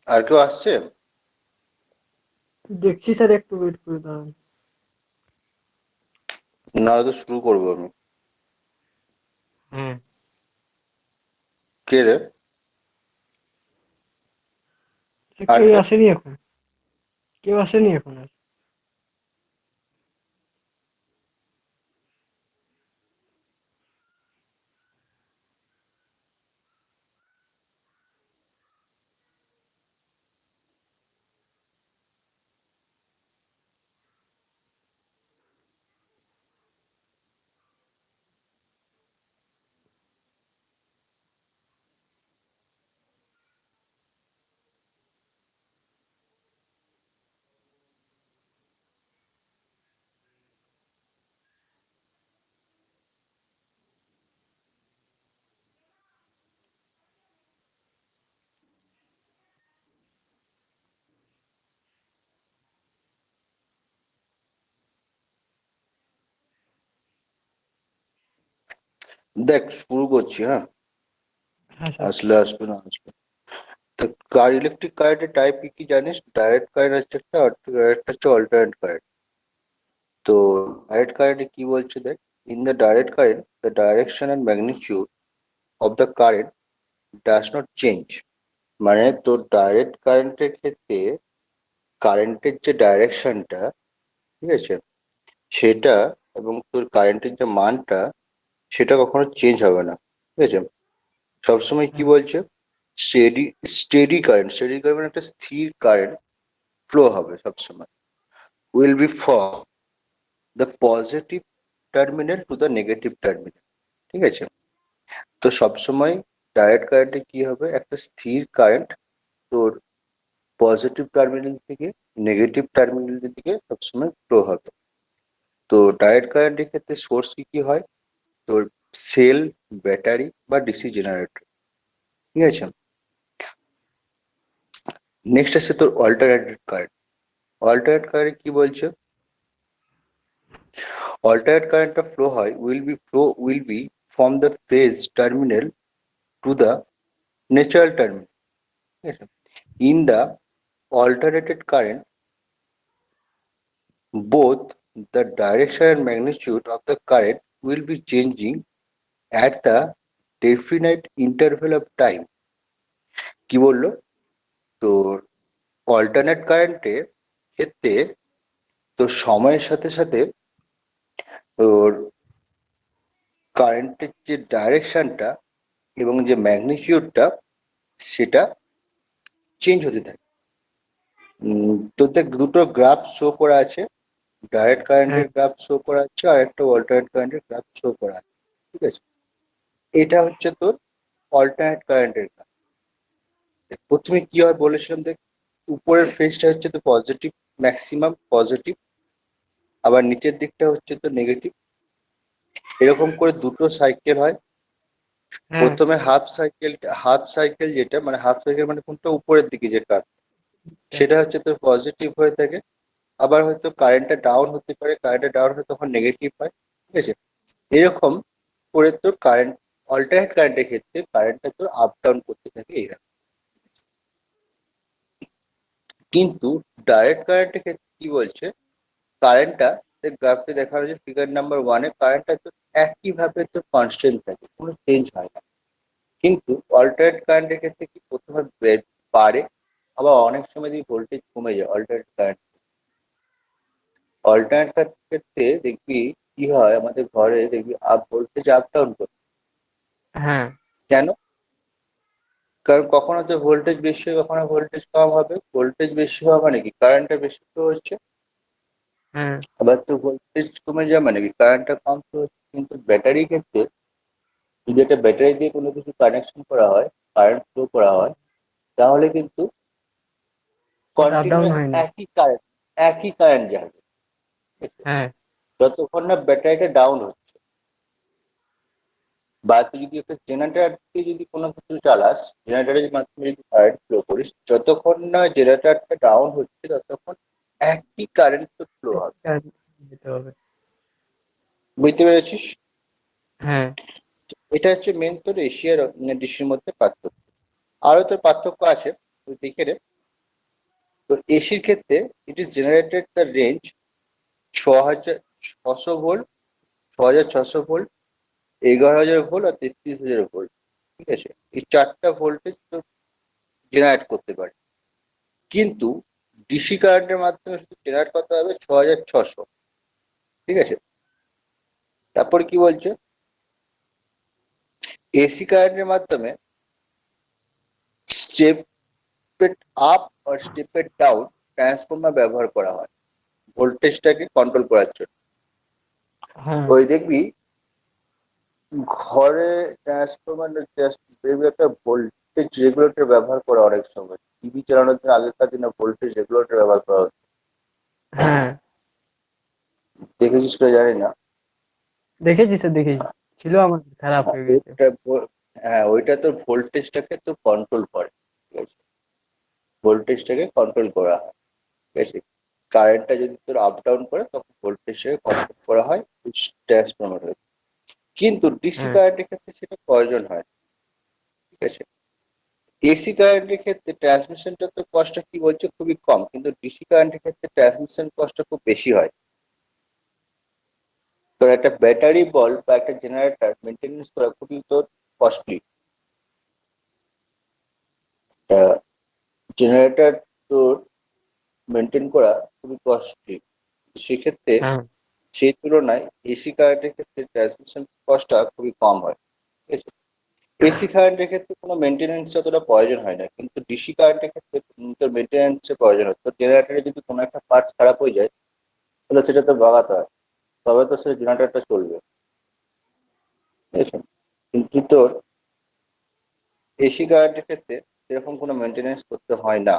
আর কেউ আসছে? দেখছি স্যার, একটু ওয়েট করে দাঁড়ান। না তো শুরু করবো আমি। হ্যাঁ। কে রে? স্যার, কেউ আরেকটা। আসেনি এখন। কেউ আসেনি এখন আর। দেখ, শুরু করছি, হ্যাঁ। হ্যাঁ স্যার। আসলে আসবে না আসবে। তো কার, ইলেকট্রিক কারেন্টের টাইপ কি কি জানিস? ডাইরেক্ট কারেন্ট হচ্ছে একটা, আর একটা হচ্ছে অল্টারনেট কারেন্ট। তো ডাইরেক্ট কারেন্টে কি বলছে দেখ, in the direct current the direction and magnitude of the current does not change. মানে তোর ডাইরেক্ট কারেন্টের ক্ষেত্রে কারেন্টের যে ডাইরেকশনটা, ঠিক আছে, সেটা এবং তোর কারেন্টের যে মানটা, সেটা কখনো চেঞ্জ হবে না, ঠিক আছে। সবসময় কি হ্যাঁ। বলছে, steady steady current, steady current মানে একটা স্থির কারেন্ট ফ্লো হবে সবসময়, will be from the positive terminal to the negative terminal, ঠিক আছে। তো সবসময় ডাইরেক্ট কারেন্টে কি হবে, একটা স্থির কারেন্ট তোর পজিটিভ টার্মিনাল থেকে নেগেটিভ টার্মিনাল দিকে সবসময় ফ্লো হবে। তো ডাইরেক্ট কারেন্টের ক্ষেত্রে সোর্স কি কি হয়, তোর সেল, ব্যাটারি বা ডিসি জেনারেটর, ঠিক আছে। নেক্সট আছে তোর অল্টারনেটিভ কারেন্ট। অল্টারনেট কারেন্ট কি বলছে, অল্টারনেট কারেন্টটা ফ্লো হয়, will be from the phase terminal to the natural terminal, ঠিক আছে। In the alternated current, both the direction and magnitude of the current will be changing at the definite interval of time. কি বললো, তোর alternate কারেন্টের ক্ষেত্রে তো সময়ের সাথে সাথে তোর কারেন্টের যে ডাইরেকশনটা এবং যে ম্যাগনিটিউডটা, সেটা চেঞ্জ হতে থাকে। তোদের দুটো গ্রাফ শো করা আছে, ডাইরেক্ট হ্যাঁ। কারেন্টের গ্রাফ শো করা আছে আর একটা অল্টারনেট কারেন্টের গ্রাফ শো করা আছে, ঠিক আছে। এটা হচ্ছে তোর অল্টারনেট কারেন্টের গ্রাফ। প্রথমে কি হয় বলেছিলাম দেখ, উপরের ফেজটা হচ্ছে তো পজিটিভ, ম্যাক্সিমাম পজিটিভ, আবার নিচের দিকটা হচ্ছে তো নেগেটিভ। এরকম করে দুটো সাইকেল হয়। হ্যাঁ। প্রথমে হাফ সাইকেল যেটা মানে হাফ সাইকেল মানে কোনটা উপরের দিকে যে কার, সেটা হচ্ছে তোর পজিটিভ হয়ে থাকে। আবার হয়তো কারেন্টটা ডাউন হতে পারে, কারেন্টটা ডাউন হলে তখন নেগেটিভ হয়, ঠিক আছে। এরকম করে তোর কারেন্ট, অল্টারনেট কারেন্টের ক্ষেত্রে কারেন্টটা তোর আপ ডাউন করতে থাকে এরকম। কিন্তু ডাইরেক্ট কারেন্টের ক্ষেত্রে কি বলছে, কারেন্টটা, গ্রাফে দেখা হয়েছে ফিগার নাম্বার ওয়ানে, কারেন্টটা তো একইভাবে তো কনস্ট্যান্ট থাকে, কোনো চেঞ্জ হয় না। কিন্তু অল্টারনেট কারেন্টের ক্ষেত্রে কি, প্রথমে বাড়ে, আবার অনেক সময় দেখি ভোল্টেজ কমে যায়। অল্টারনেট ক্ষেত্রে দেখবি কি হয়, আমাদের ঘরে দেখবি আপ ভোল্টেজ আপ ডাউন করে। হ্যাঁ। কেন? কারণ কখনো তো ভোল্টেজ বেশি হয়, কখনো ভোল্টেজ কম হবে। ভোল্টেজ বেশি হওয়া মানে কি, কারেন্টটা বেশি ফ্লো হচ্ছে। হ্যাঁ। আবার তো ভোল্টেজ কমে যাওয়া মানে কি, কারেন্টটা কম ফ্লো হচ্ছে। কিন্তু ব্যাটারির ক্ষেত্রে যদি একটা ব্যাটারি দিয়ে কোনো কিছু কানেকশন করা হয়, কারেন্ট ফ্লো করা হয়, তাহলে কিন্তু সেটা আপ কন্টিনিউ ডাউন হয় না। একই কারেন্ট যাবে, ঠিক আছে? হ্যাঁ। যতক্ষণ না ব্যাটারিটা ডাউন হচ্ছে। বা তুই যদি একটা জেনারেটর দিয়ে যদি কোনো কিছু চালাস, জেনারেটরের মাধ্যমে যদি কারেন্ট ফ্লো করিস, যতক্ষণ না জেনারেটরটা ডাউন হচ্ছে ততক্ষণ একই কারেন্ট ফ্লো হবে। যেতে হবে। বুঝতে পেরেছিস? হ্যাঁ। এটা হচ্ছে মেন তোর এশিয়ার ডিসির মধ্যে পার্থক্য। আরো তোর পার্থক্য আছে, তুই দেখে রে। তো এসির ক্ষেত্রে it is generated the range 6,600 volt, 6,600 volt, 11,000 volt আর 33,000 ভোল্ট। ঠিক আছে, এই চারটা ভোল্টেজ তো জেনারেট করতে পারে, কিন্তু ডিসি কারেন্টের মাধ্যমে শুধু জেনারেট করতে হবে 6,600। ঠিক আছে, তারপরে কি বলছে, এসি কারেন্টের মাধ্যমে স্টেপ আপ আর স্টেপের ডাউন ট্রান্সফর্মার ব্যবহার করা হয় ভোল্টেজটাকে কন্ট্রোল করার জন্য। হ্যাঁ ওই দেখবি ঘরে ট্রান্সফরমার একটা ভোল্টেজ রেগুলেটর ব্যবহার করা অনেক সময়, টিভি চালানোর জন্য আগেকার দিনে ভোল্টেজ রেগুলেটর ব্যবহার করা হতো, হ্যাঁ দেখেছিস তো জানি না। দেখেছি স্যার, দেখেছি, ছিল আমার, খারাপ হয়ে গেছে। হ্যাঁ, ওইটা তোর ভোল্টেজটাকে তো কন্ট্রোল করে। ঠিক আছে, ভোল্টেজটাকে কন্ট্রোল করা হয়। ঠিক আছে, কারেন্টটা যদি তোর আপ ডাউন করে তখন ভোল্টেজটাকে কন্ট্রোল করা হয় ট্রান্সফরমার। কিন্তু ডিসি হ্যাঁ কারেন্টের ক্ষেত্রে সেটা প্রয়োজন হয় না। ঠিক আছে, এসি কারেন্টের ক্ষেত্রে ট্রান্সমিশনটা তো কষ্ট কি বলছে খুবই কম, কিন্তু ডিসি কারেন্টের ক্ষেত্রে ট্রান্সমিশন কষ্ট খুব বেশি হয়। তো একটা ব্যাটারি বল বা একটা জেনারেটর মেনটেনেন্স করা খুবই তোর কস্টলি। জেনারেটর তোর মেনটেন করা খুবই কস্টলি, সেক্ষেত্রে হ্যাঁ সেই তুলনায় এসি কারেন্টের ক্ষেত্রে ট্রান্সমিশন কস্টটা খুবই কম হয়। ঠিক আছে, এসি কারেন্টের ক্ষেত্রে কোনো মেনটেনেন্স অতটা প্রয়োজন হয় না, কিন্তু ডিসি কারেন্টের ক্ষেত্রে তোর মেনটেনেন্সের প্রয়োজন হয়। তোর জেনারেটরে যদি কোনো একটা পার্টস খারাপ হয়ে যায় তাহলে সেটা তো বাগাতে হয়, তবে তো সেই জেনারেটরটা চলবে। ঠিক আছে, কিন্তু তোর এসি কারেন্টের ক্ষেত্রে সেরকম কোনো মেনটেনেন্স করতে হয় না।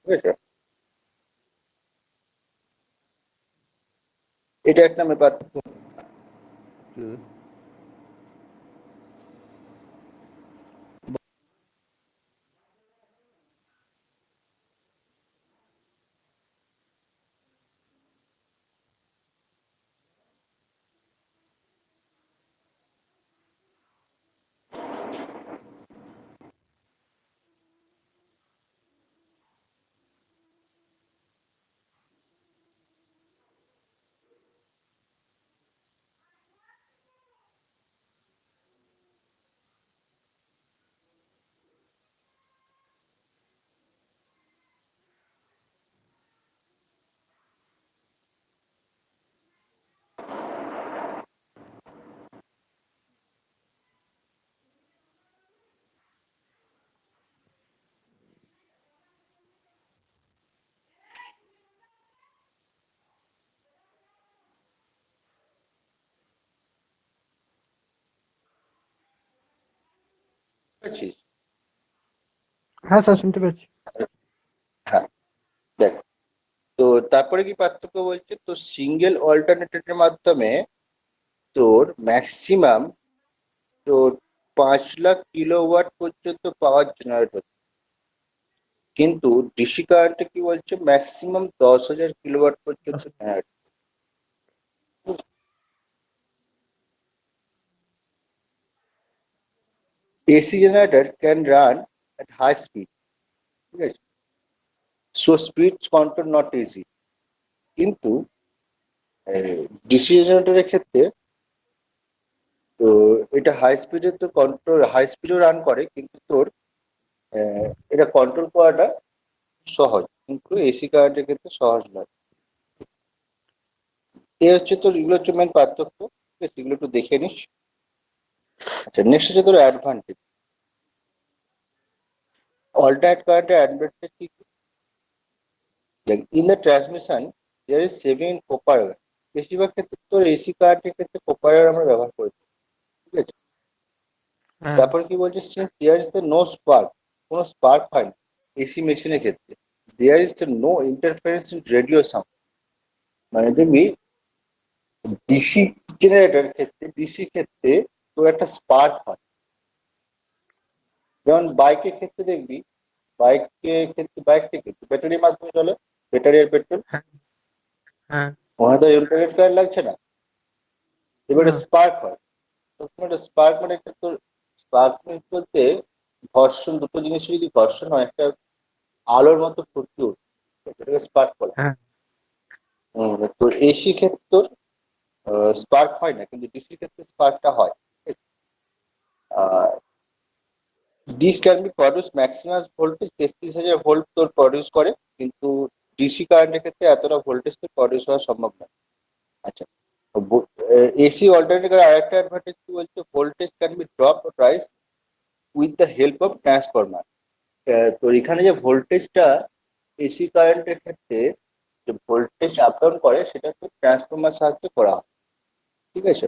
ঠিক আছে, এটা একটা আমি পার্থক্য। বুঝেছিস? হ্যাঁ স্যার, শুনতে পাচ্ছি। হ্যাঁ, দেখ, তো তারপরে কি পার্থক্য বলছে, তো সিঙ্গেল অল্টারনেটরের মাধ্যমে তোর ম্যাক্সিমাম তোর 5,00,000 কিলোওয়াট পর্যন্ত পাওয়ার জেনারেট হচ্ছে, কিন্তু ডিসি কারেন্টে কি বলছে ম্যাক্সিমাম 10,000 কিলোওয়াট পর্যন্ত generate. AC generator can run at high speed, ঠিক আছে, so speed control not easy. কিন্তু ডিসি জেনারেটরের ক্ষেত্রে তো এটা হাই স্পিডে তো কন্ট্রোল, হাই স্পিডও রান করে, কিন্তু তোর এটা কন্ট্রোল করাটা সহজ, কিন্তু এসি কারেন্টের ক্ষেত্রে সহজ নয়। এ হচ্ছে তোর, এগুলো হচ্ছে মেন পার্থক্য। ঠিক আছে, এগুলো একটু দেখে নিস। আচ্ছা, নেক্সট হচ্ছে তোর অ্যাডভান্টেজ। অল্টারনেট কারেন্টের অ্যাডভান্টেজ কি? দেখ, in the transmission there is saving in copper. বেশিরভাগ ক্ষেত্রে তোর এসি কারেন্টের ক্ষেত্রে কপার আমরা ব্যবহার করি। ঠিক আছে, হ্যাঁ তারপরে কি বলছে, since there is the no spark, কোনো স্পার্ক হয় না এসি মেশিনের ক্ষেত্রে। There is the no interference in radio sound. মানে দেখবি ডিসি জেনারেটর ক্ষেত্রে, ডিসি ক্ষেত্রে তোর একটা স্পার্ক হয়, যেমন বাইকের ক্ষেত্রে দেখবি, বাইকের ক্ষেত্রে বাইকটা ক্ষেত্রে ব্যাটারির মাধ্যমে চলে, ব্যাটারি আর পেট্রোল, হ্যাঁ হ্যাঁ ওখানে তো ইন্টারনেট কারেন্ট লাগছে না, এবারে না স্পার্ক হয়। তখন একটা স্পার্ক মানে একটা তোর স্পার্ক বলতে ঘর্ষণ, দুটো জিনিস যদি ঘর্ষণ হয় একটা আলোর মতো ফুটে উঠে। এটাকে স্পার্ক বলা হ্যাঁ হয়। তোর এসি ক্ষেত্রে স্পার্ক হয় না, কিন্তু ডিসি ক্ষেত্রে স্পার্কটা হয়। This can be produce maximum voltage 33,000 volt তোর প্রডিউস করে, কিন্তু ডিসি কারেন্টের ক্ষেত্রে এতটা ভোল্টেজ তো প্রডিউস হওয়া সম্ভব নয়। আচ্ছা, এসি অল্টারনেটর আরেকটা অ্যাডভান্টেজ কি বলছে, voltage can be drop rise with the help of transformer. তো এখানে যে ভোল্টেজটা এসি কারেন্টের ক্ষেত্রে যে ভোল্টেজ আপ ডাউন করে, সেটা তো ট্রান্সফরমার সাহায্যে করা হয়। ঠিক আছে।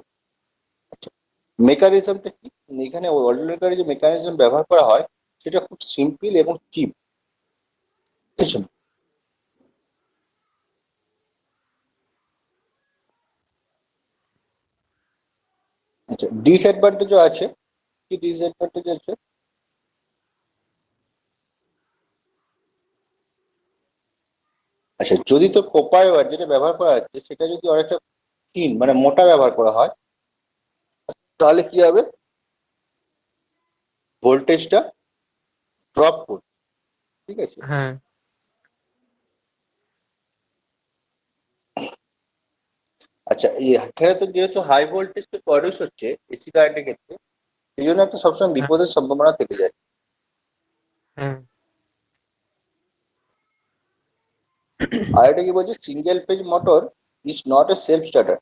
আচ্ছা, মেকানিজমটা কি, এখানে অল্টারনেটরে যে মেকানিজম ব্যবহার করা হয় সেটা খুব সিম্পল এবং চিপ। ঠিক আছে। আচ্ছা, ডিসঅ্যাডভান্টেজও আছে। কি ডিসঅ্যাডভান্টেজ আছে? আচ্ছা, যদি তো কপার ওয়্যার যেটা ব্যবহার করা হচ্ছে সেটা যদি অনেকটা থিন মানে মোটা ব্যবহার করা হয়, তাহলে কি হবে, ভোল্টেজটা ড্রপ করবে। ঠিক আছে। হ্যাঁ আচ্ছা, এখানে তো যেহেতু হাই ভোল্টেজ তো প্রডিউস হচ্ছে এসি কারেন্টের ক্ষেত্রে, এই জন্য একটা সবসময় হ্যাঁ বিপদের সম্ভাবনা থেকে যায়। হ্যাঁ আর এটা কি বলছে, single page motor is not a self starter.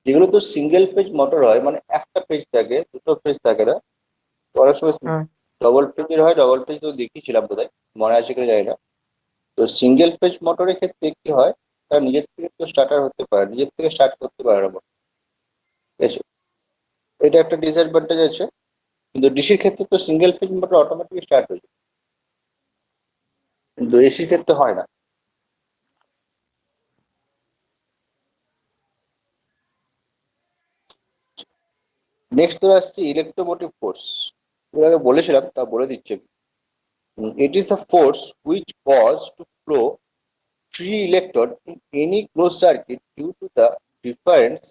যেগুলো তো সিঙ্গেল পেজ মোটর হয়, মানে একটা পেজ থাকে, দুটো পেজ থাকে না, অনেক সময় হ্যাঁ ডবল পেজের হয়, ডবল পেজ তো দেখিয়েছিলাম বোধহয়, মনে আছে কিনা জানি না। তো সিঙ্গেল পেজ মোটরের ক্ষেত্রে কি হয়, তার নিজের থেকে তো স্টার্টার হতে পারে, নিজের থেকে স্টার্ট করতে পারে না motor, ঠিক আছে। এটা একটা ডিসঅ্যাডভান্টেজ আছে। কিন্তু ডিসির ক্ষেত্রে তো single page motor automatic start হয়ে যায়, কিন্তু এসির ক্ষেত্রে হয় না। নেক্সট তোর আসছে ইলেকট্রোমোটিভ ফোর্স। এর আগে বলেছিলাম, তা বলে দিচ্ছি আমি। It is the force which cause to flow free electron in any closed circuit due to the difference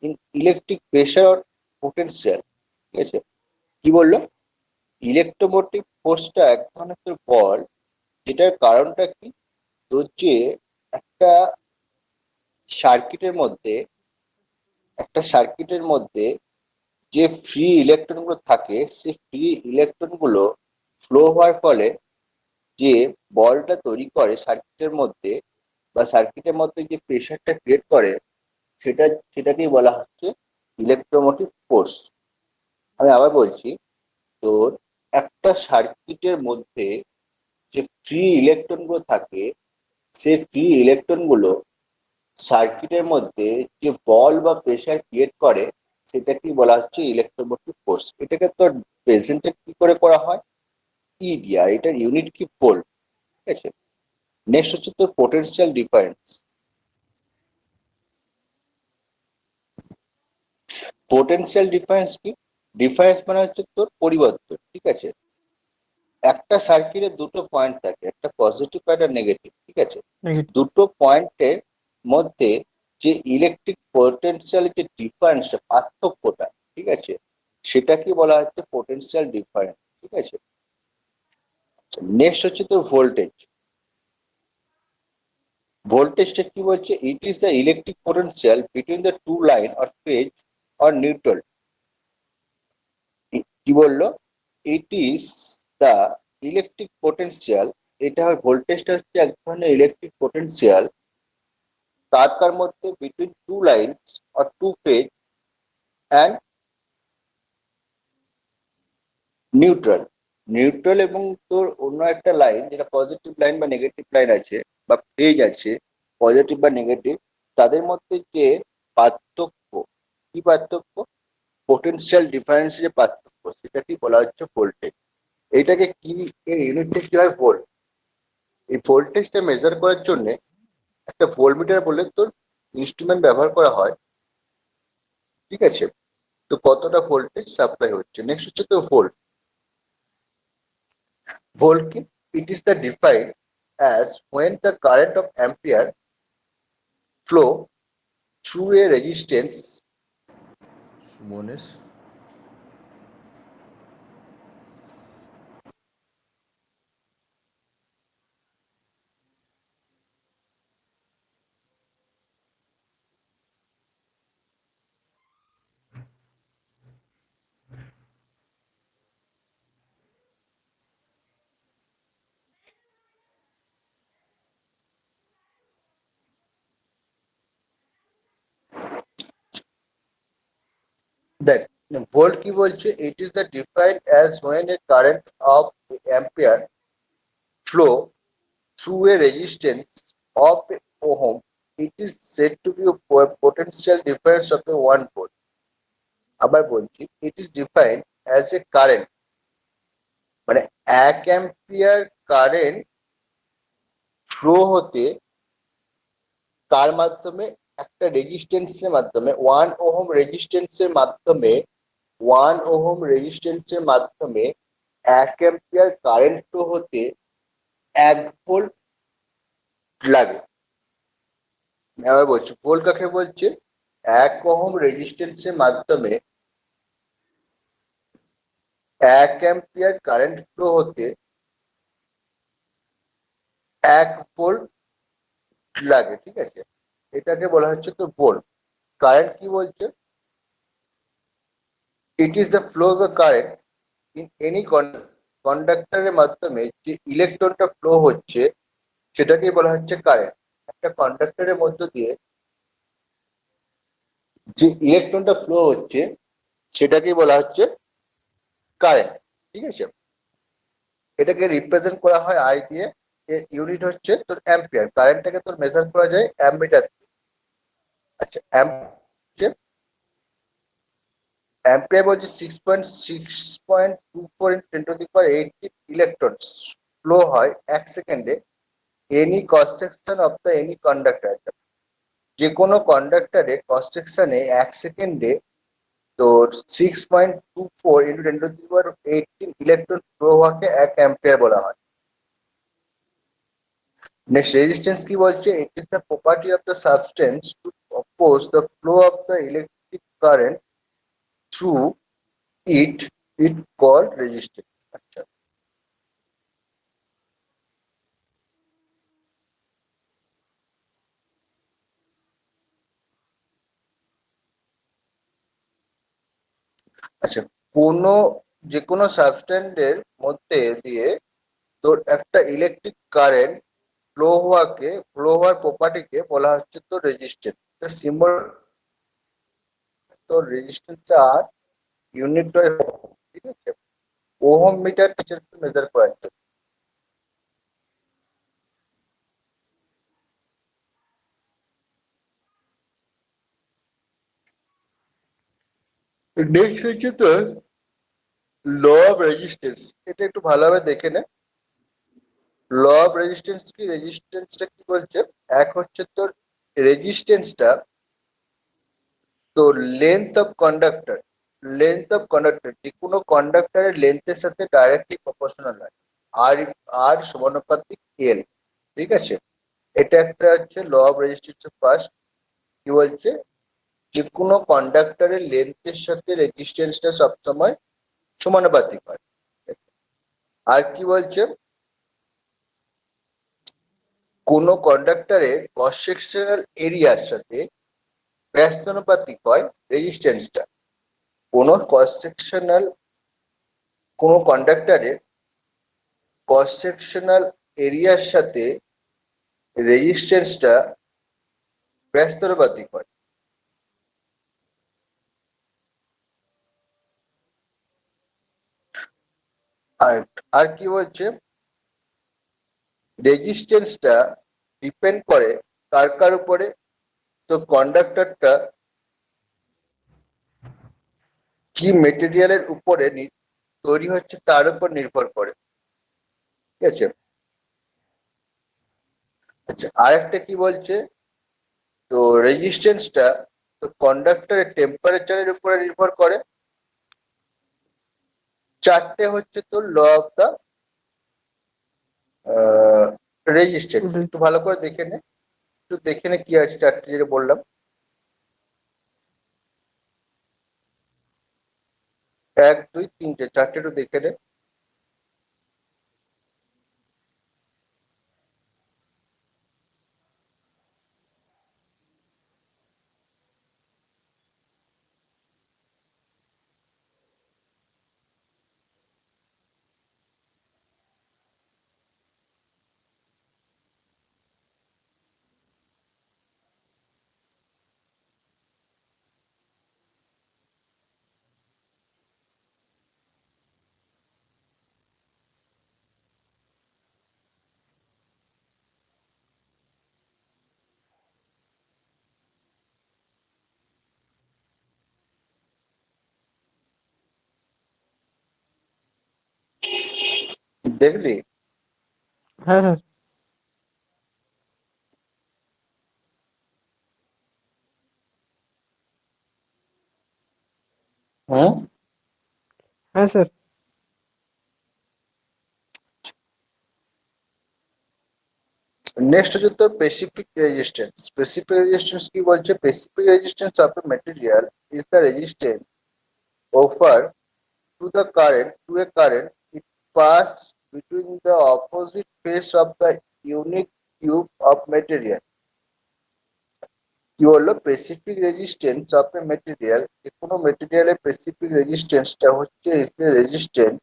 in electric pressure or potential। ঠিক আছে। কি বললো, ইলেকট্রোমোটিভ ফোর্সটা এক ধরনের তোর বল, যেটার কারণটা কি, তোর যে একটা সার্কিটের মধ্যে একটা সার্কিটের মধ্যে যে ফ্রি ইলেকট্রন গুলো থাকে, সেই ফ্রি ইলেকট্রন গুলো ফ্লো হওয়ার ফলে যে বলটা তৈরি করে সার্কিটের মধ্যে, বা সার্কিটের মধ্যে যে প্রেশারটা ক্রিয়েট করে, সেটা সেটাকেই বলা হচ্ছে ইলেকট্রোমোটিভ ফোর্স। আমি আবার বলছি, তোর একটা সার্কিটের মধ্যে যে ফ্রি ইলেকট্রন গুলো থাকে, সেই ফ্রি ইলেকট্রন গুলো সার্কিটের মধ্যে যে বল বা প্রেসার ক্রিয়েট করে, সেটাকেই বলা হচ্ছে ইলেকট্রোমোটিভ ফোর্স। এটাকে তোর প্রেজেন্টে কি করে করা হয়, ই দিয়া, এটার ইউনিট কি ভোল্ট। ঠিক আছে। নেক্সট হচ্ছে তোর পোটেনশিয়াল ডিফারেন্স। পোটেনশিয়াল ডিফারেন্স কি, ডিফারেন্স মানে হচ্ছে তোর পরিবর্তন। ঠিক আছে। একটা সার্কিটে দুটো পয়েন্ট থাকে, একটা পজিটিভ পয়েন্ট আর নেগেটিভ। ঠিক আছে। নেগেটিভ দুটো পয়েন্টের মধ্যে যে ইলেকট্রিক পোটেনশিয়াল যে ডিফারেন্সটা, পার্থক্যটা, ঠিক আছে, সেটাকে বলা হচ্ছে পোটেনশিয়াল ডিফারেন্স। ঠিক আছে। নেক্সট হচ্ছে তোর ভোল্টেজ। ভোল্টেজটা কি বলছে, it is the electric potential between the two line or phase or neutral. কি বললো, it is the electric potential. এটা হয়, ভোল্টেজটা হচ্ছে এক ধরনের ইলেকট্রিক পোটেনশিয়াল, তার মধ্যে between two lines or two phase and neutral. Neutral এবং তোর অন্য একটা লাইন, যেটা পজিটিভ লাইন বা নেগেটিভ লাইন আছে, বা ফেজ আছে, পজিটিভ বা নেগেটিভ, তাদের মধ্যে যে পার্থক্য, কি পার্থক্য, পোটেনশিয়াল ডিফারেন্স যে পার্থক্য, সেটাকে বলা হচ্ছে ভোল্টেজ। এইটাকে কি, এর ইউনিটটা কি হয়, ভোল্ট। এই ভোল্টেজটা মেজার করার জন্য একটা ভোল্টমিটার বলে তোর ইনস্ট্রুমেন্ট ব্যবহার করা হয়। ঠিক আছে। তো কতটা ভোল্টেজ সাপ্লাই হচ্ছে। নেক্সট হচ্ছে তো ভোল্ট। ভোল্ট কি, ইট is the defined as when the current of ampere flow through a resistance, Sumones, দেখ, ভোল্ট কি বলছে, it is the defined as when a current of ampere flow through a resistance of a ohm, it is said to be a potential difference of a 1 volt. আবার বলছি, it is defined as a current, মানে 1 ampere current flow হতে কার মাধ্যমে, একটা রেজিস্ট্যান্সের মাধ্যমে, 1 ohm রেজিস্ট্যান্সের মাধ্যমে 1 অ্যাম্পিয়ার কারেন্ট ফ্লো হতে 1 ভোল্ট লাগে। আবার বলছি, ভোল্ট কাকে বলছে, 1 ওহম রেজিস্ট্যান্সের মাধ্যমে 1 অ্যাম্পিয়ার কারেন্ট ফ্লো হতে 1 ভোল্ট লাগে, ঠিক আছে। এটাকে বলা হচ্ছে তো ভোল্ট। কারেন্ট কি বলছে, it is the flow of the current in any কন্ডাক্টরের মাধ্যমে যে ইলেকট্রনটা ফ্লো হচ্ছে সেটাকেই বলা হচ্ছে কারেন্ট। একটা কন্ডাক্টরের মধ্য দিয়ে যে ইলেকট্রনটা ফ্লো হচ্ছে সেটাকেই বলা হচ্ছে কারেন্ট, ঠিক আছে। এটাকে রিপ্রেজেন্ট করা হয় আই দিয়ে, এর ইউনিট হচ্ছে তোর অ্যাম্পিয়ার। কারেন্টটাকে তোর মেজার করা যায় অ্যাম্পিটার দিয়ে। আচ্ছা, অ্যাম্পিয়ার বলছে 6.24 × 10⁻⁸ ইলেকট্রন ফ্লো হয় 1 সেকেন্ডে any cross section of the any conductor. যে কোনো কন্ডাক্টরে ক্রস সেকশনে 1 সেকেন্ডে তোর 6.24 × 10⁻⁸ ইলেকট্রন ফ্লো হওয়াকে 1 অ্যাম্পিয়ার বলা হয়। নেক্সট, রেজিস্ট্যান্স কি বলছে, it is the property of the substance to oppose the flow of the electric current through it, it called resistance. আচ্ছা, আচ্ছা, কোনো যে কোনো সাবস্ট্যান্সের মধ্যে দিয়ে তোর একটা ইলেকট্রিক কারেন্ট ফ্লো হওয়ার প্রপার্টিকে বলা হচ্ছে তোর রেজিস্ট্যান্স। সিম্বল তোর রেজিস্ট্যান্স আর ইউনিট, ঠিক আছে। ওহম মিটার মেজার করার জন্য। নেক্সট হচ্ছে তোর ল অফ রেজিস্ট্যান্স। এটা একটু ভালোভাবে দেখে নে। ল অফ রেজিস্ট্যান্স কি, রেজিস্ট্যান্সটা কি বলছে, এক হচ্ছে তোর রেজিস্ট্যান্সটা তোর লেন্থ অফ কন্ডাক্টর যে কোনো কন্ডাক্টরের লেন্থের সাথে ডাইরেক্টলি প্রপোর্শনাল হয়। আর আর সমানুপাতিক এল, ঠিক আছে। এটা একটা হচ্ছে ল অফ রেজিস্ট্যান্স ফার্স্ট। কি বলছে, যে কোনো কন্ডাক্টরের লেন্থের সাথে রেজিস্ট্যান্সটা সবসময় সমানুপাতিক হয়। আর কি বলছে, কোনো কন্ডাক্টরের ক্রস সেকশনাল এরিয়ার সাথে ব্যস্তানুপাতিক হয় রেজিস্ট্যান্সটা। কোনো ক্রস সেকশনাল, কোনো কন্ডাক্টরের ক্রস সেকশনাল এরিয়ার সাথে রেজিস্ট্যান্সটা ব্যস্তানুপাতিক হয়। আর আর কি বলছে, রেজিস্ট্যান্সটা ডিপেন্ড করে কার কার উপরে, তো কন্ডাক্টরটা কি মেটেরিয়ালের উপরে তৈরি হচ্ছে তার উপর নির্ভর করে, ঠিক আছে। আচ্ছা, আরেকটা কি বলছে, তো রেজিস্ট্যান্সটা তো কন্ডাক্টরের টেম্পারেচারের উপরে নির্ভর করে। চারটে হচ্ছে তোর ল অফ দা রেজিস্ট্যান্স। একটু ভালো করে দেখে নে কি আছে চারটে যেটা বললাম। 1 2 3 চারটে একটু দেখে নে। দেখলি? হ্যাঁ স্যার। হুম। হ্যাঁ স্যার। নেক্সট হচ্ছে তোর স্পেসিফিক রেজিস্ট্যান্স। স্পেসিফিক রেজিস্ট্যান্স কি বলছে? Specific resistance of A material is the resistance offered to the current to a current it pass between the opposite face of the unit cube of material. কি বললো? Specific resistance of A material, যে কোনো মেটেরিয়ালের specific রেজিস্ট্যান্সটা হচ্ছে is the resistance,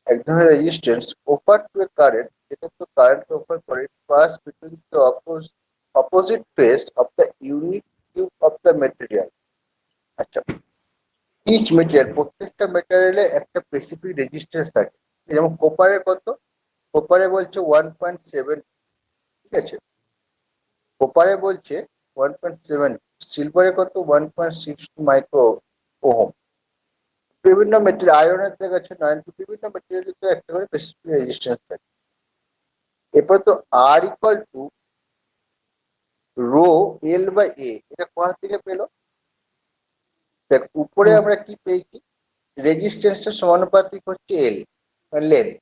এক ধরনের resistance offer to A current, যেটা তো কারেন্টকে অফার করে, pass between the opposite face of the unit cube of the material. আচ্ছা, ইচ মেটেরিয়াল, প্রত্যেকটা মেটেরিয়ালে একটা স্পেসিফিক রেজিস্ট্যান্স থাকে। যেমন কোপারে কত? কোপারে বলছে 1.7, ঠিক আছে, কোপারে বলছে 1.7, সিলভারে কত? 1.6 মাইক্রো ওহম। বিভিন্ন মেটেরিয়াল, আয়রনের দেখা যাচ্ছে 90, বিভিন্ন মেটেরিয়ালে তো একটা করে স্পেসিফিক রেজিস্ট্যান্স থাকে। এরপর তো R equal to rho L by A, এটা কোথা থেকে পেলো? দেখ, উপরে হ্যাঁ। আমরা কি পেয়েছি? রেজিস্ট্যান্সটা সমানুপাতিক হচ্ছে এল, লেন্থ।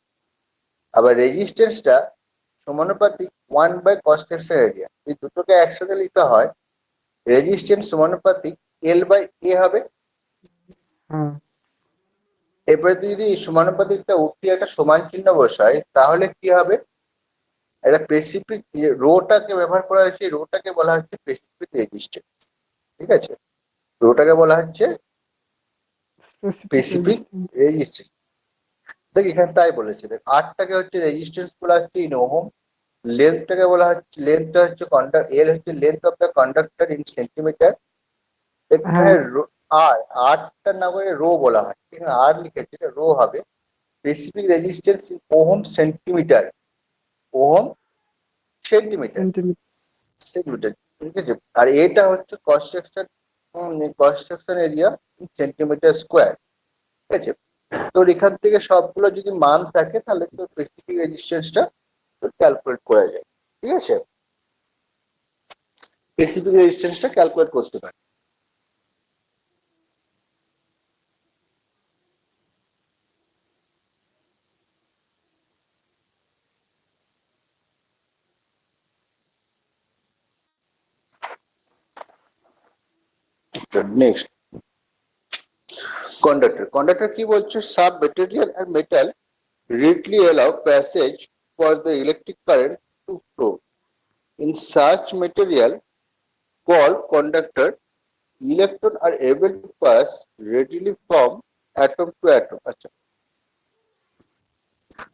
আবার রেজিস্ট্যান্সটা সমানুপাতিক 1/cos সেকশন এরিয়া। এই দুটোকে একসাথে লিখা হয় রেজিস্ট্যান্স সমানুপাতিক এল বাই এ হবে। হ্যাঁ। এরপরে তুই যদি এই সমানুপাতিকটা উঠিয়ে একটা সমান চিহ্ন বসায়, তাহলে কি হবে? একটা স্পেসিফিক রোটাকে ব্যবহার করা হয়েছে, রোটাকে বলা হচ্ছে স্পেসিফিক রেজিস্ট্যান্স, ঠিক আছে? রোটাকে বলা হচ্ছে স্পেসিফিক স্পেসিফিক রেজিস্ট্যান্স। রেজিস্ট্যান্স। দেখ এখানে তাই বলেছে, দেখ আরটাকে হচ্ছে রেজিস্ট্যান্স বলা হচ্ছে ইন ওহম, লেন্থটাকে বলা হচ্ছে, লেন্থটা হচ্ছে এল হচ্ছে length of the conductor in centimetre. হ্যাঁ। এখানে আর আরটা না বলে রো বলা হয়, এখানে আর লিখেছে, এটা রো হবে। Specific resistance in ohm centimetre, ohm centimetre, centimetre. Centimetre, ঠিক আছে? আর এটা হচ্ছে কনস্ট্রাকশন এরিয়া সেন্টিমিটার স্কোয়ার, ঠিক আছে? তোর এখান থেকে সবগুলো যদি মান থাকে, তাহলে তোর স্পেসিফিক রেজিস্ট্যান্সটা তোর ক্যালকুলেট করা যায়, ঠিক আছে? স্পেসিফিক রেজিস্ট্যান্সটা ক্যালকুলেট করতে পারে। Next, conductor. কন্ডাক্টর কি বলছে? সাব material and metal readily allow passage for the electric current to flow. In such material called conductor, electron are able to pass readily from atom to atom. আচ্ছা,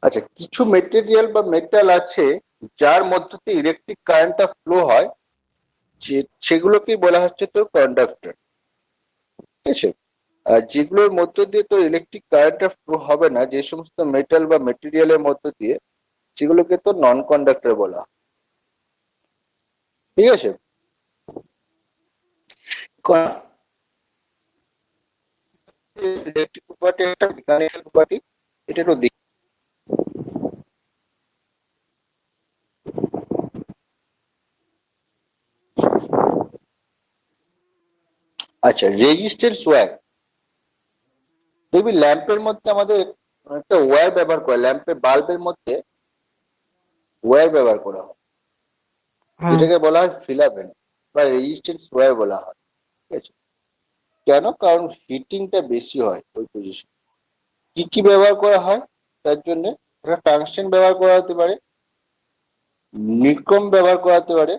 আচ্ছা, কিছু material বা metal আছে যার মধ্য দিয়ে ইলেকট্রিক কারেন্টটা ফ্লো হয়, সেগুলোকেই বলা হচ্ছে তোর কন্ডাক্টর, ঠিক আছে? আর যেগুলোর মধ্য দিয়ে তোর ইলেকট্রিক কারেন্টটা ফ্লো হবে না, যে সমস্ত মেটাল বা মেটেরিয়ালের মধ্য দিয়ে, সেগুলোকে তো নন কন্ডাক্টর বলা হয়, ঠিক আছে? ইলেকট্রিক প্রপার্টি একটা মেকানিক্যাল প্রপার্টি, এটারও দিক। আচ্ছা, রেজিস্ট্যান্স ওয়্যার। দেখবি ল্যাম্পের মধ্যে আমাদের একটা ওয়্যার ব্যবহার করে, ল্যাম্পের বাল্বের মধ্যে ওয়্যার ব্যবহার করা হয়, হ্যাঁ। যেটাকে বলা হয় ফিলামেন্ট বা রেজিস্ট্যান্স ওয়্যার বলা হয়, ঠিক আছে? কেন? কারণ হিটিংটা বেশি হয় ওই পজিশন। কি কি ব্যবহার করা হয় তার জন্য? একটা টাংস্টেন ব্যবহার করা হতে পারে, নিক্রোম ব্যবহার করা হতে পারে,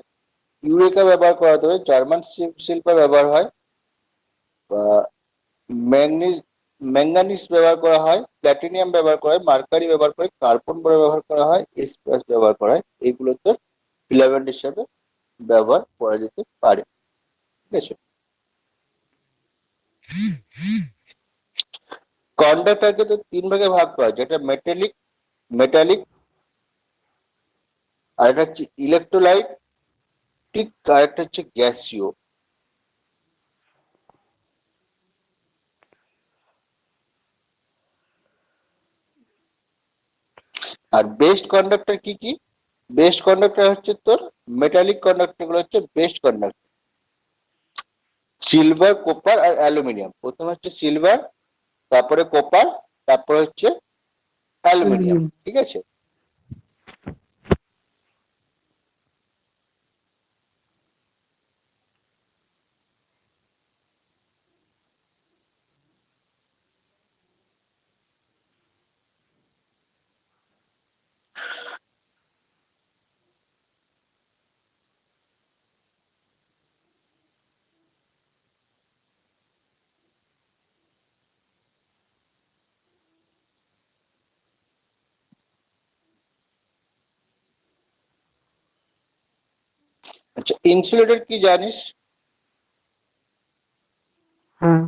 ইউরেকা ব্যবহার করা হতে পারে, জার্মান সিলভার ব্যবহার হয়, বা ম্যাগনিজ ম্যাঙ্গানিজ ব্যবহার করা হয়, প্ল্যাটিনিয়াম ব্যবহার করা হয়, মার্কারি ব্যবহার করে, কার্বন ব্যবহার করা হয়, এস প্লাস ব্যবহার করা হয়। এগুলো তো ফিলামেন্ট হিসাবে ব্যবহার করা যেতে পারে, ঠিক আছে? কন্ডাক্টরকে তো তিন ভাগে ভাগ করা হয়, যেটা মেটালিক, মেটালিক, আর একটা হচ্ছে ইলেকট্রোলাইটিক, আর একটা হচ্ছে গ্যাসীয়। আর বেস্ট কন্ডাক্টর কি কি? বেস্ট কন্ডাক্টর হচ্ছে তোর মেটালিক কন্ডাক্টর গুলো হচ্ছে বেস্ট কন্ডাক্টর, সিলভার, কপার আর অ্যালুমিনিয়াম। প্রথম হচ্ছে সিলভার, তারপরে কপার, তারপরে হচ্ছে অ্যালুমিনিয়াম, অ্যালুমিনিয়াম। ঠিক আছে। আচ্ছা, ইনসুলেটর কি জানিস? হ্যাঁ।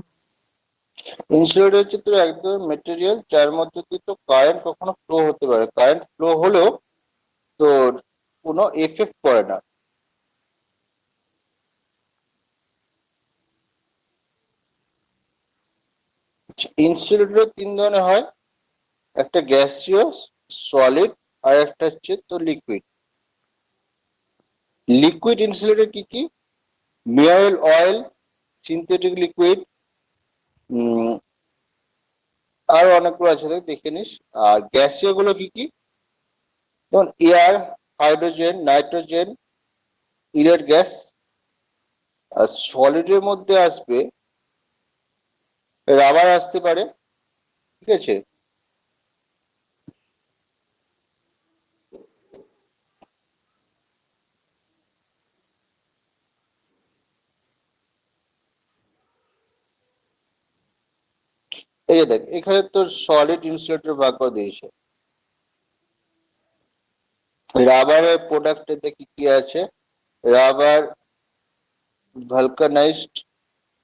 ইনসুলেটর হচ্ছে তোর একদম মেটেরিয়াল যার মধ্যে দিয়ে তো কারেন্ট কখনো ফ্লো হতে পারে, কারেন্ট ফ্লো হলেও তোর কোনো এফেক্ট পড়ে না। ইনসুলেটর তিন ধরনের হয়, একটা গ্যাসীয়, সলিড, আর একটা হচ্ছে তোর লিকুইড। লিকুইড ইনসুলেটর কি কি? মিনারেল অয়েল, সিনথেটিক লিকুইড, আর অনেকগুলো আছে, দেখে নিস। আর গ্যাসীয় গুলো কি কি? যেমন air, hydrogen, nitrogen, inert gas. আর সলিডের মধ্যে আসবে রাবার আসতে পারে, ঠিক আছে। এই যে দেখ, এখানে তোর সলিড ইনসুলেটর ভাগ করে দিয়েছে। রাবারের প্রোডাক্টে দেখি কি আছে। রাবার ভালকানাইজড,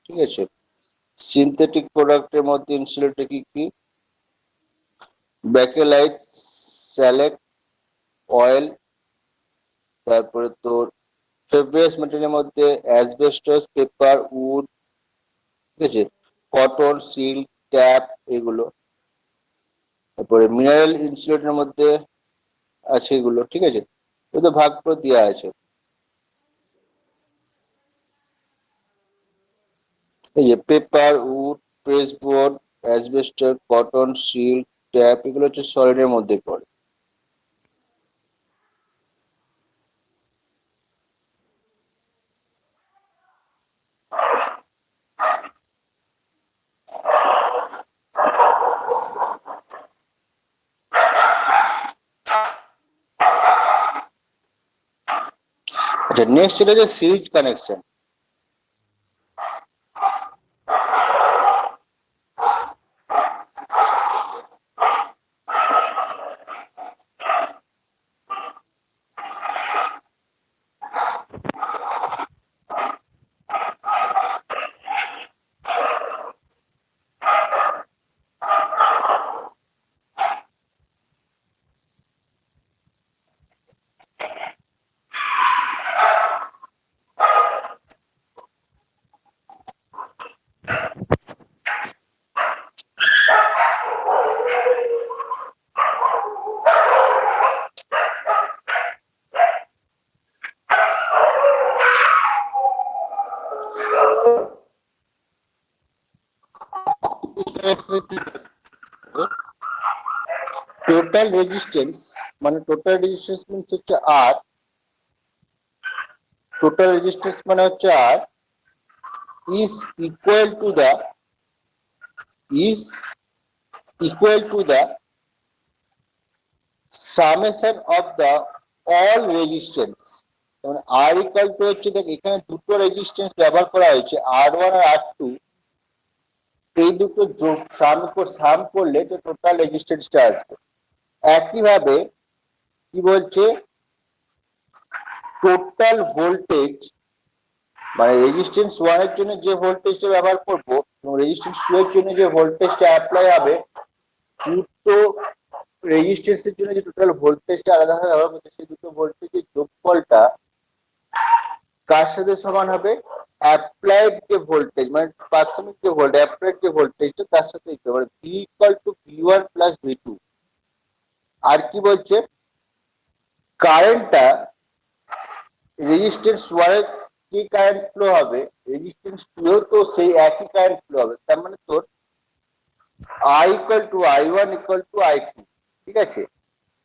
ঠিক আছে। সিনথেটিক প্রোডাক্টের মধ্যে ইনসুলেটর কি কি? ব্যাকেলাইট, স্যালেট, অয়েল, তারপরে তোর ফেব্রিয়াস মেটেরিয়ালের মধ্যে অ্যাসবেস্টস, পেপার, উড, ঠিক আছে, কটন, সিল্ক, ট্যাপ, এগুলো। তারপরে মিনারেল ইনসুলেটরের মধ্যে আছে এগুলো, ঠিক আছে। তো ভাগ করে দেওয়া আছে। এই যে paper, wood, pressboard, asbestos, cotton, silk, tape, এগুলো হচ্ছে সলিডের মধ্যে পড়ে। আচ্ছা, নেক্সট এটা যে সিরিজ কানেকশন। টোটাল রেজিস্ট্যান্স, মানে টোটাল রেজিস্ট্যান্স মিন্স হচ্ছে আর। টোটাল রেজিস্ট্যান্স মানে হচ্ছে R is equal to the is equal to the summation of the all resistance. মানে আর ইকুয়াল টু হচ্ছে, দেখ এখানে দুটো রেজিস্ট্যান্স ব্যবহার করা হয়েছে, R1 আর R2। এই দুটো যোগ সাম করলে তো টোটাল রেজিস্ট্যান্সটা আসবে। একইভাবে কি বলছে, টোটাল ভোল্টেজ, মানে রেজিস্ট্যান্স 1 এর জন্য যে ভোল্টেজটা ব্যবহার করব এবং রেজিস্ট্যান্স 2 এর জন্য যে ভোল্টেজটা অ্যাপ্লাই হবে, দুটো রেজিস্ট্যান্সের জন্য যে টোটাল ভোল্টেজটা আলাদাভাবে ব্যবহার করছে, সেই দুটো ভোল্টেজের যোগফলটা কার সাথে সমান হবে? অ্যাপ্লাইড যে ভোল্টেজ, মানে প্রাথমিক যে ভোল্টেজ, অ্যাপ্লাইড যে ভোল্টেজটা তার সাথে equal, V equal to V one plus V two. আর কি বলছে, কারেন্টটা রেজিস্ট্যান্স ওয়ানে কি কারেন্ট ফ্লো হবে, রেজিস্ট্যান্স টুয়েও তো সেই একই কারেন্ট ফ্লো হবে। তার মানে তোর I equal to I1 equal to I2, ঠিক আছে।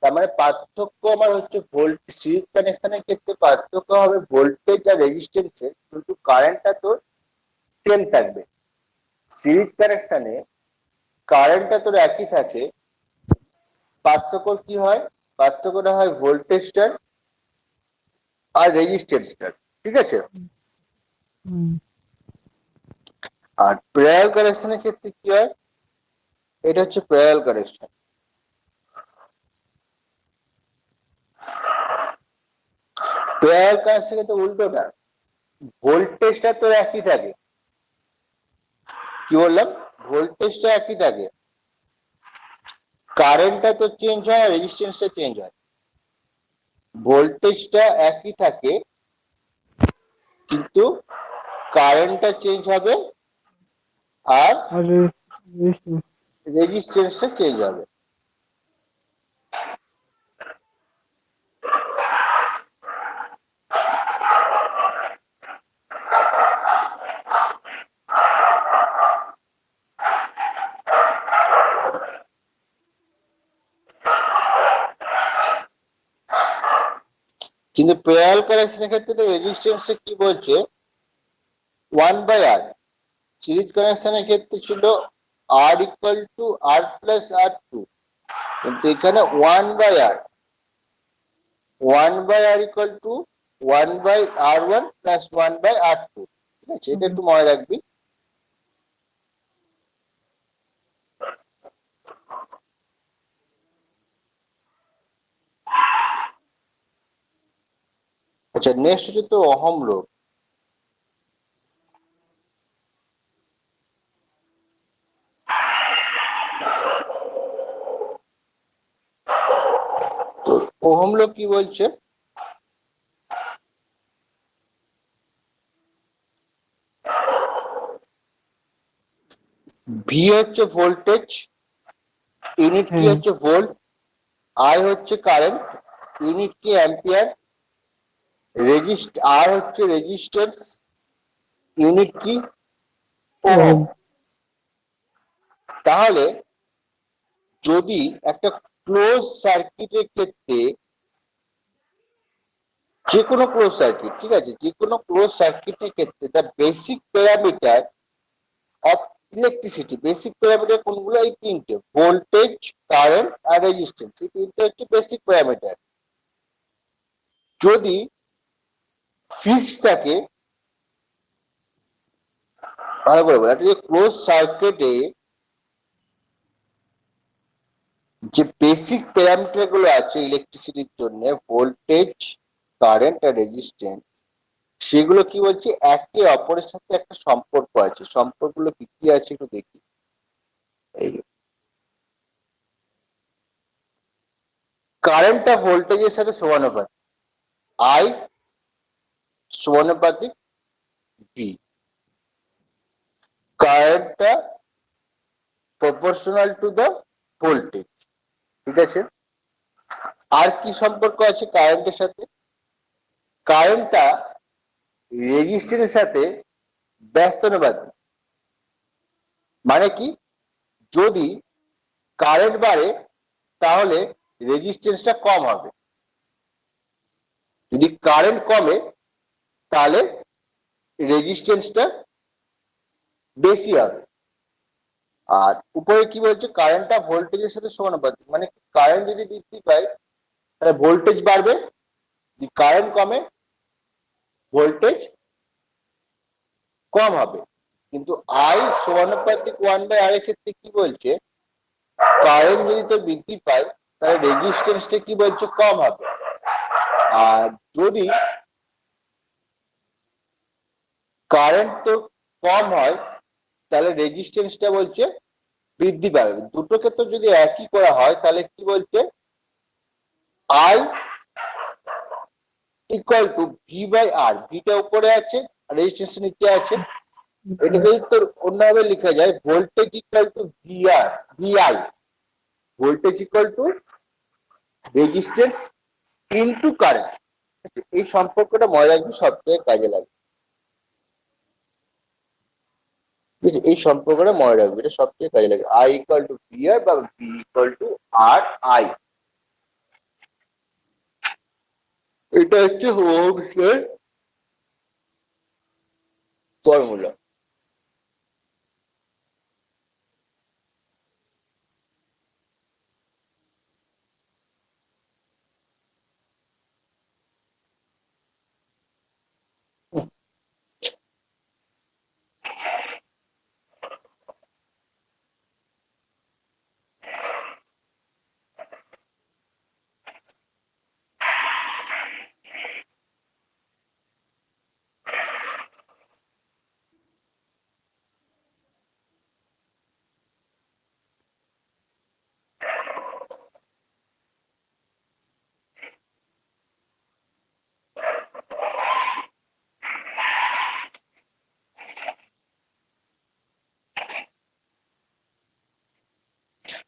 তার মানে পার্থক্য আমার হচ্ছে ভোল্টেজ, সিরিজ কানেকশনের ক্ষেত্রে পার্থক্য হবে ভোল্টেজ আর রেজিস্ট্যান্সের, কিন্তু কারেন্টটা তোর সেম থাকবে। সিরিজ কানেকশনে কারেন্টটা তোর একই থাকে, পার্থক্য কি হয়, পার্থক্যটা হয় ভোল্টেজটার আর রেজিস্ট্যান্সটার, ঠিক আছে। আর প্যারালাল কানেকশনের ক্ষেত্রে কি হয়, এটা হচ্ছে প্যারালাল কানেকশন। প্যারালাল কানেকশনের ক্ষেত্রে উল্টোটা, ভোল্টেজটা তোর একই থাকে। কি বললাম, ভোল্টেজটা একই থাকে, কারেন্টটা তো চেঞ্জ হয়, রেজিস্ট্যান্সটা চেঞ্জ হয়। ভোল্টেজটা একই থাকে কিন্তু কারেন্টটা চেঞ্জ হবে আর রেজিস্ট্যান্সটা চেঞ্জ হবে। কিন্তু প্যারালাল কানেকশনের ক্ষেত্রে তো রেজিস্ট্যান্সে কি বলছে, 1/R। সিরিজ কানেকশনের ক্ষেত্রে ছিল R equal to R plus R2, কিন্তু এখানে 1/R, 1/R equal to 1/R1 plus 1/R2, ঠিক আছে। এটা একটু মনে রাখবি। আচ্ছা, নেক্সট হচ্ছে তো ওহম ল। তো ওহম ল কি বলছে, ভি হচ্ছে ভোল্টেজ, ইউনিট কি হচ্ছে ভোল্ট, আই হচ্ছে কারেন্ট, ইউনিট কি অ্যাম্পিয়ার, আর হচ্ছে রেজিস্ট্যান্স, ইউনিট কি ওহম। তাহলে যদি একটা ক্লোজ সার্কিটের ক্ষেত্রে, যে কোনো ক্লোজ সার্কিট, ঠিক আছে, যে কোনো ক্লোজ সার্কিটের ক্ষেত্রে the basic parameter of electricity, basic parameter কোনগুলো, এই তিনটে, ভোল্টেজ, কারেন্ট আর রেজিস্ট্যান্স, এই তিনটে হচ্ছে বেসিক প্যারামিটার। যদি ফিক্স থাকে, ভালো করে বলো, একটা ক্লোজ সার্কিটে যে বেসিক প্যারামিটার গুলো আছে ইলেকট্রিসিটির জন্য, ভোল্টেজ, কারেন্ট আর রেজিস্ট্যান্স, সেগুলো কি বলছে, একে অপরের সাথে একটা সম্পর্ক আছে। সম্পর্কগুলো কি কি আছে একটু দেখি। এই কারেন্টটা ভোল্টেজের সাথে সমানুপাতিক, আই সমানুপাতিক ভি, কারেন্টটা প্রপোর্শনাল টু দ্য ভোল্টেজ, ঠিক আছে। আর কি সম্পর্ক আছে কারেন্টের সাথে, কারেন্টটা রেজিস্ট্যান্সের সাথে ব্যস্তানুপাতিক। মানে কি, যদি কারেন্ট বাড়ে তাহলে রেজিস্ট্যান্সটা কম হবে, যদি কারেন্ট কমে তাহলে রেজিস্ট্যান্সটা বেশি হবে। আর উপরে কি বলছে, কারেন্টটা ভোল্টেজের সাথে সমানুপাতিক, মানে কারেন্ট যদি বৃদ্ধি পায় তাহলে ভোল্টেজ বাড়বে, যদি কারেন্ট কমে ভোল্টেজ কম হবে। কিন্তু আই সমানুপাতিক 1/R এর ক্ষেত্রে কি বলছে, কারেন্ট যদি তো বৃদ্ধি পায় তাহলে রেজিস্ট্যান্সটা কি বলছে, কম হবে। আর যদি কারেন্ট তো কম হয় তাহলে রেজিস্ট্যান্সটা বলছে বৃদ্ধি পাবে। দুটো ক্ষেত্রে যদি একই করা হয় তাহলে কি বলছে, আই ইকুয়াল টু V/R, ভিটা উপরে আছে আর রেজিস্ট্যান্স নিচে আছে। এটাকে তোর অন্যভাবে লেখা যায়, voltage equal to VI, voltage equal to resistance into current, এই সম্পর্কটা মনে রাখবি, সব থেকে কাজে লাগবে। ঠিক আছে, এই সম্পর্কটা মনে রাখবে, এটা সব থেকে কাজে লাগে। I equal to V R বা V equal to R I, এটা হচ্ছে ওহমসের ফর্মুলা।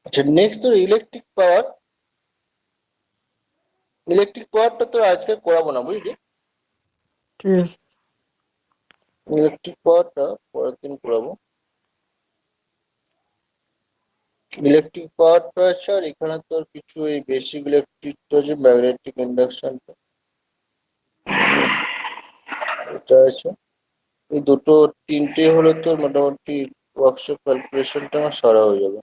আচ্ছা, নেক্সট তোর ইলেকট্রিক পাওয়ার। ইলেকট্রিক পাওয়ারটা তো আজকে করাবো না, বুঝলি? ঠিক আছে। ইলেকট্রিক পাওয়ারটা পরের দিন করাবো। ইলেকট্রিক পাওয়ারটা আছে, আর এখানে তোর কিছু এই বেসিক ইলেকট্রিকটা যে ম্যাগনেটিক ইন্ডাকশনটা, এটা আছে। এই দুটো তিনটে হলে তোর মোটামুটি ওয়ার্কশপ ক্যালকুলেশনটা আমার সারা হয়ে যাবে,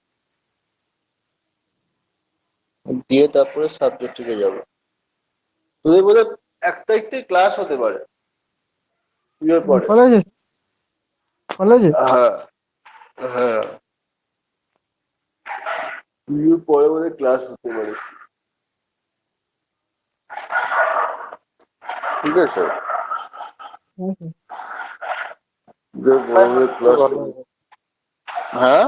দিয়ে তারপরে সাবজেক্টিভে যাবো। তোদের বোধহয় 1 তারিখ থেকে ক্লাস হতে পারে, পুজোর পরে। কলেজে কলেজে হ্যাঁ, হ্যাঁ, পুজোর পরে বোধহয় ক্লাস হতে পারে। ঠিক আছে, পুজোর পরে বোধহয় ক্লাস হবে। হ্যাঁ,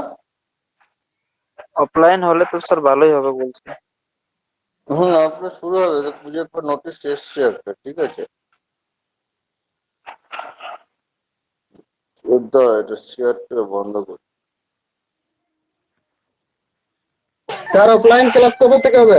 অফলাইন হলে তো স্যার ভালোই হবে বলছি। আপনার শুরু হবে তো, পুজোর পর নোটিশ এসছে একটা। ঠিক আছে, এটা শেয়ারটা বন্ধ কর। স্যার অফলাইন ক্লাস কবে থেকে হবে?